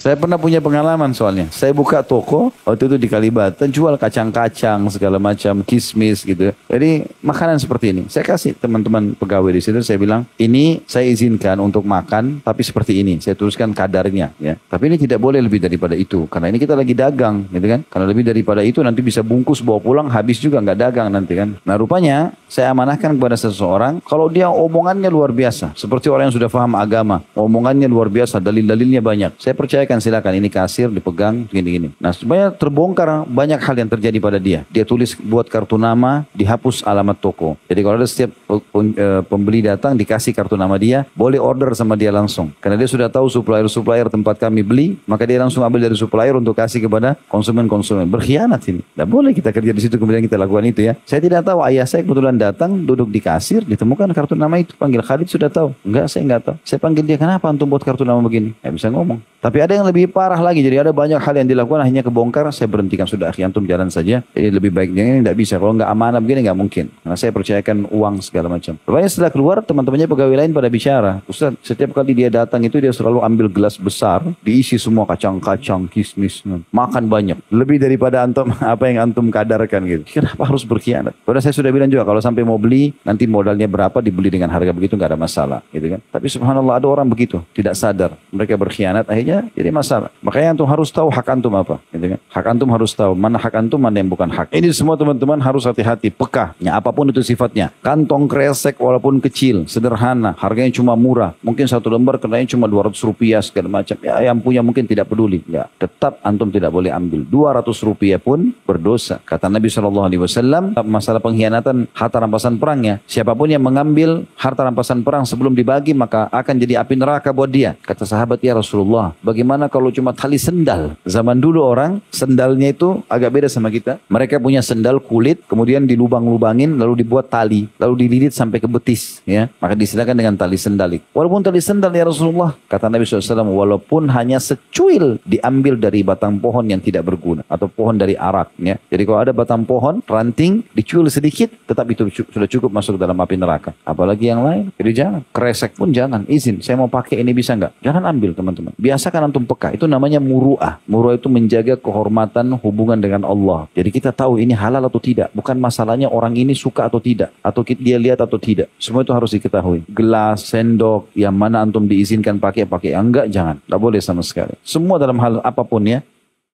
Saya pernah punya pengalaman soalnya. Saya buka toko, waktu itu di Kalibata, jual kacang-kacang, segala macam, kismis gitu. Jadi makanan seperti ini. Saya kasih teman-teman pegawai di situ, saya bilang, ini saya izinkan untuk makan, tapi seperti ini. Saya tuliskan kadarnya. Ya. Tapi ini tidak boleh lebih daripada itu. Karena ini kita lagi dagang, gitu kan. Karena lebih daripada itu nanti bisa bungkus, bawa pulang, habis juga nggak dagang nanti kan. Nah rupanya, saya amanahkan kepada seseorang, kalau dia omongannya luar biasa. Seperti orang yang sudah paham agama. Omongannya luar biasa, dalil-dalilnya banyak. Saya percayakan silakan ini kasir dipegang gini-gini. Nah sebenarnya terbongkar banyak hal yang terjadi pada dia. Dia tulis buat kartu nama, dihapus alamat toko. Jadi kalau ada setiap pembeli datang dikasih kartu nama dia, boleh order sama dia langsung. Karena dia sudah tahu supplier-supplier tempat kami beli, maka dia langsung ambil dari supplier untuk kasih kepada konsumen-konsumen. Berkhianat ini. Tidak boleh kita kerja di situ kemudian kita lakukan itu ya. Saya tidak tahu, ayah saya kebetulan datang duduk di kasir, ditemukan kartu nama itu, panggil Khalid sudah tahu. Enggak, saya enggak tahu. Saya panggil dia, kenapa antum buat kartu nama begini? Ya bisa ngomong. Tapi ada yang lebih parah lagi, jadi ada banyak hal yang dilakukan akhirnya kebongkar, saya berhentikan, sudah akhi antum jalan saja. Jadi lebih baik ini tidak bisa, kalau nggak amanah begini nggak mungkin. Karena saya percayakan uang segala macam. Rupanya setelah keluar teman-temannya pegawai lain pada bicara, Ustaz setiap kali dia datang itu dia selalu ambil gelas besar, diisi semua kacang-kacang, kismis, makan banyak, lebih daripada antum apa yang antum kadarkan gitu. Kenapa harus berkhianat? Padahal saya sudah bilang juga kalau sampai mau beli nanti modalnya berapa dibeli dengan harga begitu nggak ada masalah, gitu kan? Tapi subhanallah ada orang begitu, tidak sadar mereka berkhianat akhirnya jadi masalah. Makanya antum harus tahu hak antum apa, gitu kan? Hak antum harus tahu mana hak antum, mana yang bukan hak. Ini semua teman-teman harus hati-hati, peka. Ya, apapun itu sifatnya. Kantong kresek walaupun kecil, sederhana, harganya cuma murah. Mungkin satu lembar kenanya cuma 200 rupiah segala macam. Ya, yang punya mungkin tidak peduli. Ya, tetap antum tidak boleh ambil. 200 rupiah pun berdosa. Kata Nabi SAW, masalah pengkhianatan harta rampasan perangnya. Siapapun yang mengambil harta rampasan perang sebelum dibagi, maka akan jadi api neraka buat dia. Kata sahabat, ya Rasulullah, bagaimana kalau cuma tali sendal? Zaman dulu orang, sendalnya itu agak beda sama kita. Mereka punya sendal kulit, kemudian dilubang-lubangin, lalu dibuat tali, lalu dililit sampai ke betis. Ya, maka disilakan dengan tali sendal. Walaupun tali sendal ya Rasulullah, kata Nabi SAW, walaupun hanya secuil diambil dari batang pohon yang tidak berguna, atau pohon dari arak. Ya. Jadi kalau ada batang pohon, ranting, dicuil sedikit, tetap itu sudah cukup masuk dalam api neraka. Apalagi yang lain, jadi jangan. Kresek pun jangan, izin, saya mau pakai ini bisa nggak? Jangan ambil teman-teman. Biasakan antum peka, itu namanya muru'ah. Muru'ah itu menjaga kehormatan hubungan dengan Allah. Jadi kita tahu ini halal atau tidak. Bukan masalahnya orang ini suka atau tidak. Atau dia lihat atau tidak. Semua itu harus diketahui. Gelas, sendok, yang mana antum diizinkan pakai. Enggak, jangan. Tidak boleh sama sekali. Semua dalam hal apapun ya.